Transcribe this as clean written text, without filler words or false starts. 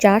4